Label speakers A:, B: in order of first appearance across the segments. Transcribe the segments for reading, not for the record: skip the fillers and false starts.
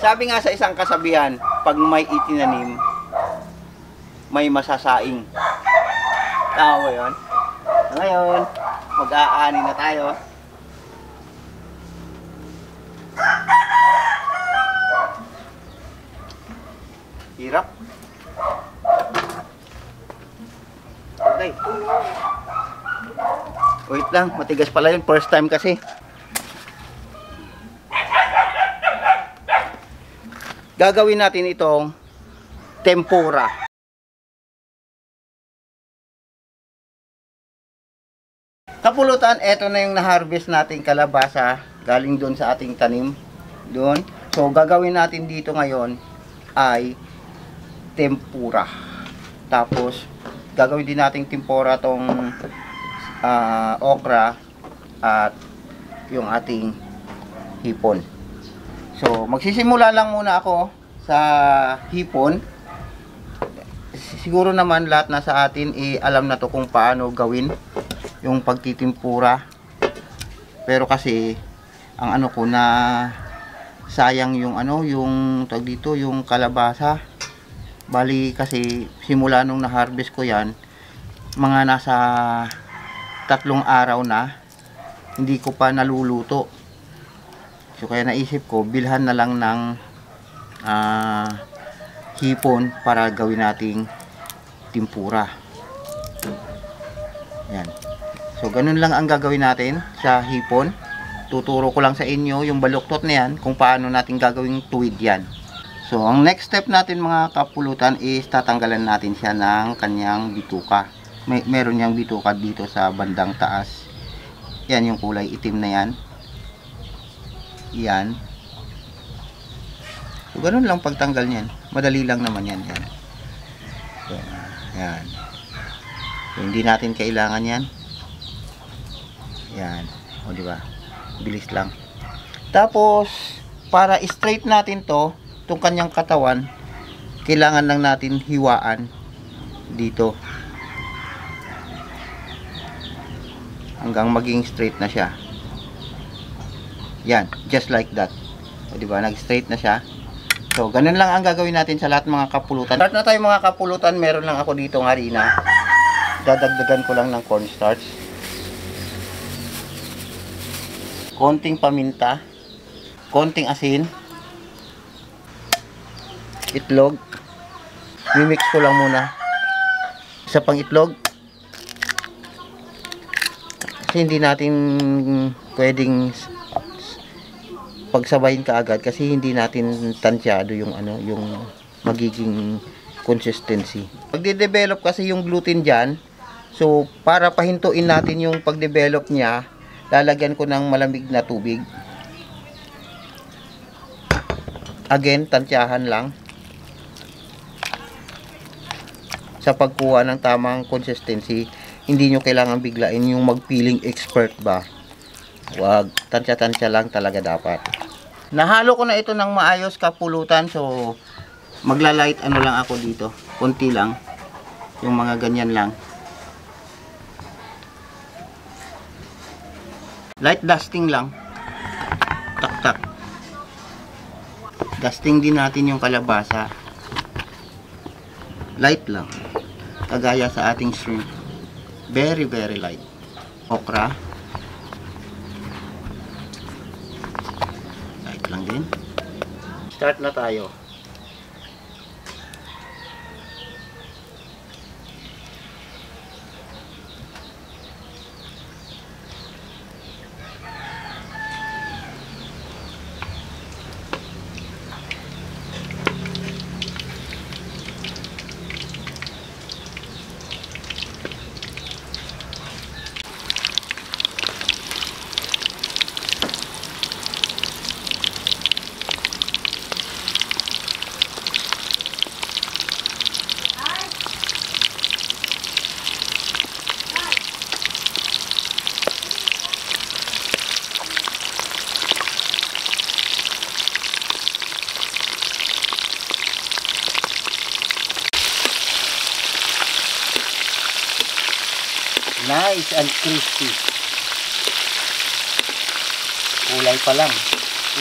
A: Sabi nga sa isang kasabihan, pag may itinanim, may masasaing. Tama ba yun? Ngayon, mag-aani na tayo. Hirap. Okay. Wait lang, matigas pala yun. First time kasi. Gagawin natin itong tempura. Kapulutan, eto na yung na-harvest nating kalabasa. Galing doon sa ating tanim. Doon. So, gagawin natin dito ngayon ay tempura. Tapos, gagawin din nating tempura tong okra at yung ating hipon. So, magsisimula lang muna ako sa hipon. Siguro naman lahat na sa atin alam na to kung paano gawin yung pagtitimpura. Pero kasi ang ano ko na sayang yung yung tawag dito, yung kalabasa. Bali kasi simula nung na-harvest ko yan, mga nasa 3 araw na hindi ko pa naluluto. So kaya naisip ko bilhan na lang ng hipon para gawin nating tempura. Yan. So ganun lang ang gagawin natin sa hipon. Tuturo ko lang sa inyo yung baluktot na yan kung paano natin gagawing tuwid yan. So ang next step natin mga kapulutan is tatanggalan natin siya ng kanyang bituka. Meron niyang bituka dito sa bandang taas. Yan yung kulay itim na yan. Yan. So, ganun lang pagtanggal niyan. Madali lang naman yan. Yan. So, yan. So, hindi natin kailangan yan. Yan. O, diba? Bilis lang. Tapos, para straight natin to, itong kanyang katawan, kailangan lang natin hiwaan dito. Hanggang maging straight na siya. Yan, just like that. O diba, nag-straight na siya. So, ganun lang ang gagawin natin sa lahat mga kapulutan. Start na tayo mga kapulutan. Meron lang ako dito ng harina. Dadagdagan ko lang ng cornstarch. Konting paminta. Konting asin. Itlog. Mimix ko lang muna. Isa pang itlog. Kasi hindi natin pwedeng pagsabayin kaagad kasi hindi natin tansyado yung yung magiging consistency. Pagde-develop kasi yung gluten diyan, so para pahintuin natin yung pagdevelop niya, lalagyan ko ng malamig na tubig. Again, tansyahan lang sa pagkuha ng tamang consistency. Hindi nyo kailangan biglain yung magpiling expert ba. Wag, tansya-tansya lang talaga dapat. Nahalo ko na ito ng maayos kapulutan. So, magla-light lang ako dito. Kunti lang. Yung mga ganyan lang. Light dusting lang. Tak-tak. Dusting din natin yung kalabasa. Light lang. Kagaya sa ating shrimp. Very, very light. Okra. Lang din. Start na tayo. Nice and crispy. Kulay pa lang.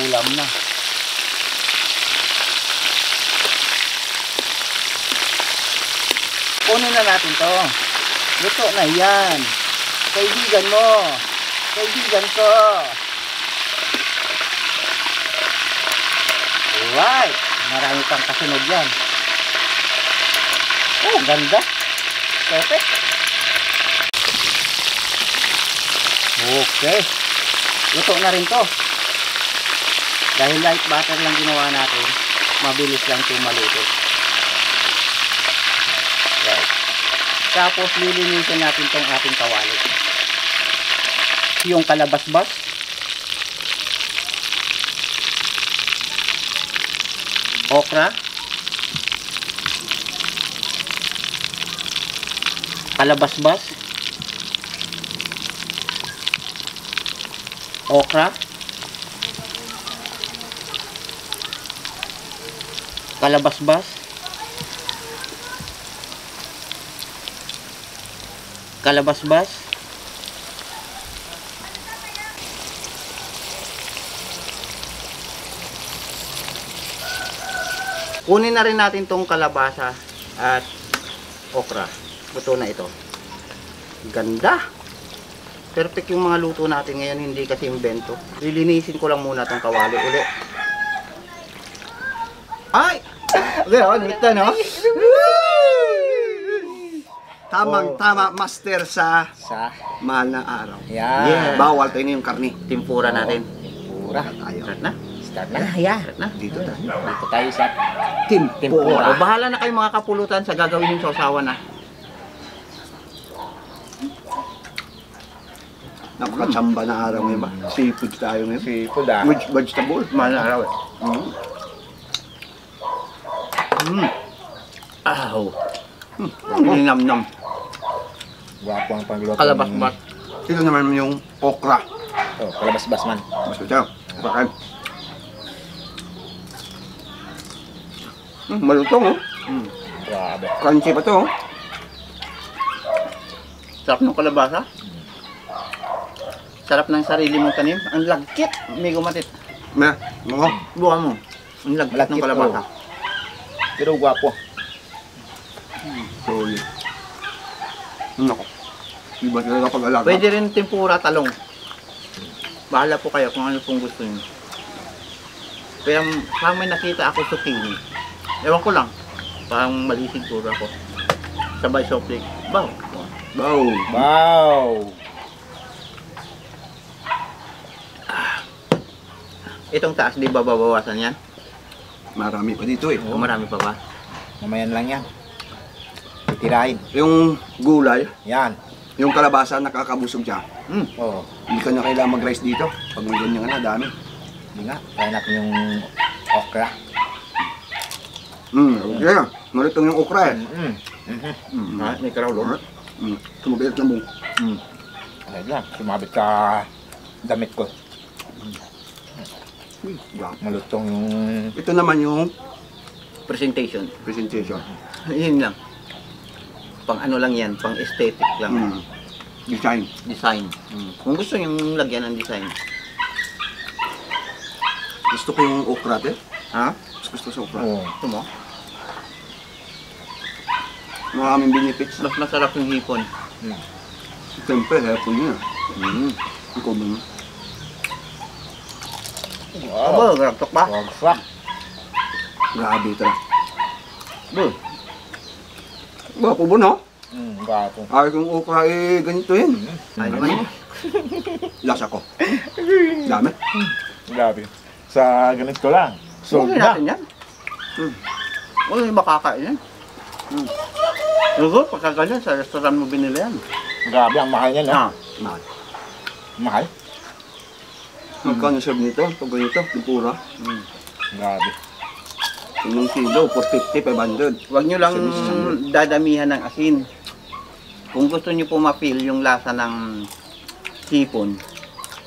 A: Ulam na. Kunin na natin to. Luto na yan. Kaibigan mo. Kaibigan ko. Alright. Marami pang kasunod yan. Oh, ganda. Perfect. Okay. Luto na rin to. Dahil light butter lang ginawa natin, mabilis lang itong maluto. Right. Tapos lilinisin natin tong ating kawali. Yung kalabasbas. Okra. Kalabasbas. Okra. Kalabasbas. Kalabasbas. Kunin na rin natin tong kalabasa at okra. Luto na ito. Ganda. Perfect yung mga luto natin ngayon, hindi kasi imbento. Lilinisin ko lang muna tong kawali uli. Ay! Gano'n, ito no?
B: Tamang-tama, master sa mahal na araw.
A: Yeah.
B: Bawal tayo na yung karni.
A: Timpura natin.
B: Pura tayo.
A: Start na?
C: Start na.
A: Start na.
B: Dito tayo.
C: Dito tayo sa
B: Timpura.
A: O, bahala na kayo mga kapulutan sa gagawin yung sausawan na.
B: Napakachamba na araw ngayon ba? Seafood tayo ngayon.
C: seafood ah.
B: With vegetable.
A: Mahal na araw eh.
B: Aw. Nam-nam.
C: Gwapo ang pangluto.
A: Kalabasbas.
B: Ito naman yung okra.
C: Oh, kalabasbas man.
B: Basta siya. Bakit? Malutong oh.
C: Grabe.
B: Crunchy pa to oh.
A: Sarap ng kalabasa. Sarap ng sarili mong tanim. Ang lagkit. May gumatit.
B: May, mga.
A: Buka mo. Ang lagkit ng
C: Malagkit,
A: kalabasa.
C: Pero gwapo.
B: Solid. Nako. Iba talaga pag-alaga.
A: Pwede rin tempura talong. Bahala po kayo kung ano pong gusto niyo. Pero parang may nakita ako sa TV. Ewan ko lang. Parang mali siguro ako. Sabay soft drink. Baw.
B: Wow.
C: Wow!
A: Itong taas, di ba babawasan yan?
B: Marami pa dito eh.
A: O marami pa ba?
C: Mamayan lang yan. Titirahin.
B: Yung gulay,
C: Yan.
B: yung kalabasa nakakabusog siya.
C: Oh.
B: Hindi ka na kailangan mag-rice dito. Pag may ganyan ka na, dami.
C: Hindi nga. Kaya natin yung okra.
B: Okay. Maritong yung okra eh.
A: Ha? May karawlo?
B: Sumabit ng buong.
C: Ano lang. Sumabit sa damit ko. Malutong yung...
B: Ito naman yung
A: Presentation.
B: presentation.
A: Yun lang. Pang ano lang yan, pang aesthetic lang.
B: Design.
A: Design. Kung gusto nyo lagyan ng design.
B: Gusto ko yung okra eh.
A: Ha?
B: Gusto sa okra.
C: Oh.
A: Gusto mo?
B: Maraming benefits.
A: Mas masarap yung hipon.
B: Siyempre, hapon yun. Ikaw ba?
C: Wow.
A: Aba, garaptok ba?
C: Wagsak.
B: Grabe ito.
A: Bo.
B: Gwapo ba no?
C: Gwapo.
B: Ay, kung okra eh, ganito yun.
A: Ay naman yun.
B: Lasa ko. Dami.
C: Grabe. Sa ganito lang.
A: Huwag natin yan. Huwag yung makakain yan. Lugo, pagkaganyan sa restaurant mo binili yan.
C: Grabe, ang mahal niya, no?
B: Mahal.
C: Mahal?
B: Magkano serve nito? Pag ganito, tempura.
C: Grabe.
B: Yung kilo, 450, 500.
A: Huwag nyo lang dadamihan ng asin. Kung gusto nyo po ma-feel yung lasa ng hipon,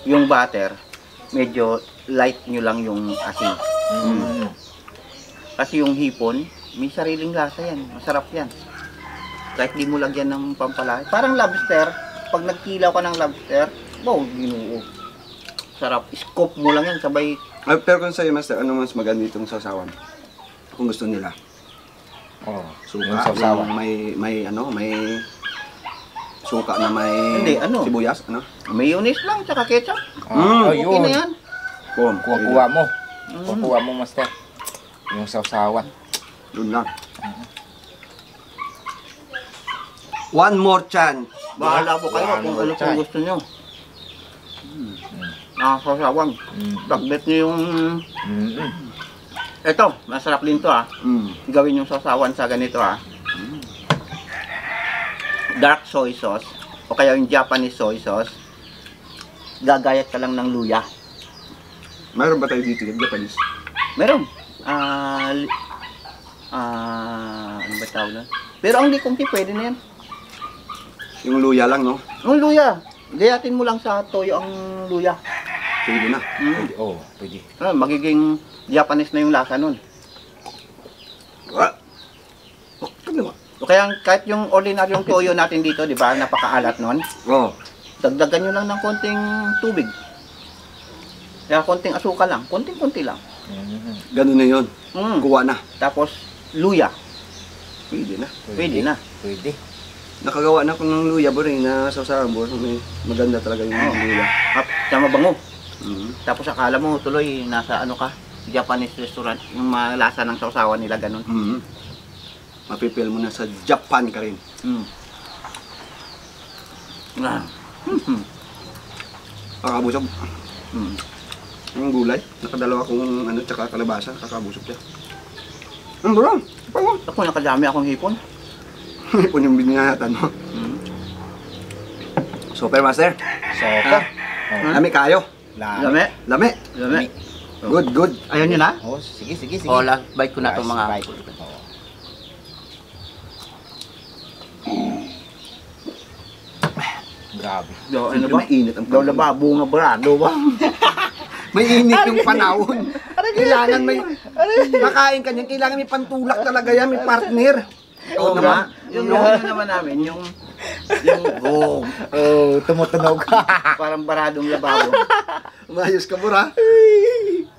A: yung butter, medyo light nyo lang yung asin. Kasi yung hipon, may sariling lasa yan. Masarap yan. Kahit di mo lagyan ng pampalaki. Parang lobster. Pag nagkilaw ka ng lobster, wow, ginuo. Sarap. Scoop mo lang yan, sabay.
B: Ay, pero kung sa'yo, master, ano mas maganda itong sasawan? Kung gusto nila.
C: Oh,
B: Suka,
C: yung sausawan.
B: yung may ano, may suka na may
A: Hindi, ano?
B: sibuyas, ano?
A: Mayonnaise lang, tsaka ketchup.
C: Ah,
A: Okay
C: ayun.
A: na yan.
B: Boom.
C: Kuha-kuha mo. Kuha mo, master. Yung sausawan.
B: Doon lang. One more chance.
A: Bahala po kayo kung ano pong gusto nyo. Nakakasawan. Dagdag nyo yung... Ito, masarap din to ah. Gawin yung sasawan sa ganito ah. Dark soy sauce o kaya yung Japanese soy sauce. Gagayat ka lang ng luya.
B: Mayroon ba tayo dito yung Japanese?
A: Meron. Ano ba tawag na? Pero ang likomti pwede na yan.
B: Yung luya lang, no?
A: Yung luya. Gayatin mo lang sa toyo ang luya.
B: Pwede na.
C: Pwede, oh, pwede.
A: Magiging Japanese na yung lasa nun. O kaya kahit yung ordinaryong toyo natin dito, di ba, napakaalat nun.
B: Oh.
A: Dagdagan nyo lang ng konting tubig. Kaya konting asukal lang, konting-konti lang.
B: Ganun na yun. Kuha na.
A: Tapos luya,
B: Pwede na.
A: pwede na.
C: Pwede.
B: Nakagawa na ako ng luya, boring, na sausawan, boss. Maganda talaga yung luya.
A: At sa mabango. Tapos akala mo tuloy nasa ano ka, Japanese restaurant, yung malasa ng sausawan nila ganun.
B: Mapipil mo na sa Japan ka rin. Kakabusog. Yung gulay, nakadalawa kong ano, tsaka kalabasa, kakabusog siya. Bro, pango.
A: Ako nakadami akong hipon.
B: Ipon yung binihatan mo. Super Master.
C: Soka.
B: Lami kayo.
A: Lame?
B: Lami.
A: Lame.
B: Good, good.
A: Ayaw nyo na?
C: Oh, sige, sige, sige.
A: O, last bite ko na itong
C: Last
A: mga...
C: bite. Oh. Grabe.
A: Do, ano
B: Siyempre,
A: ba?
B: mainit ang
A: Daw na ba? Bunga brado ba?
B: May init yung panahon. Kailangan may... Makain ka niyan, kailangan may pantulak talaga yan, may partner.
A: Oo nga. Yung ano naman namin, yung gong.
C: Oh, tumutunog.
A: Parang baradong lababo.
B: Umayos ka, Bura.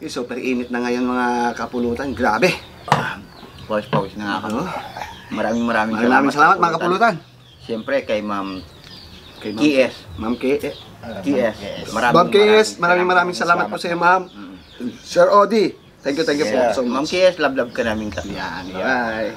B: Super init na ngayon mga kapulutan. Grabe.
A: Pawis-pawis na nga ako. Maraming
B: Maraming salamat mga kapulutan.
A: Siyempre kay Ma'am
B: Kay Ma'am
A: KS.
B: Ma'am KS.
A: KS.
B: Ma'am KS, maraming salamat po sa iyo, ma'am. Sir Odi, thank you po.
C: Yeah.
B: So,
A: Ma'am KS, love ka namin ka.
B: Yan, bye.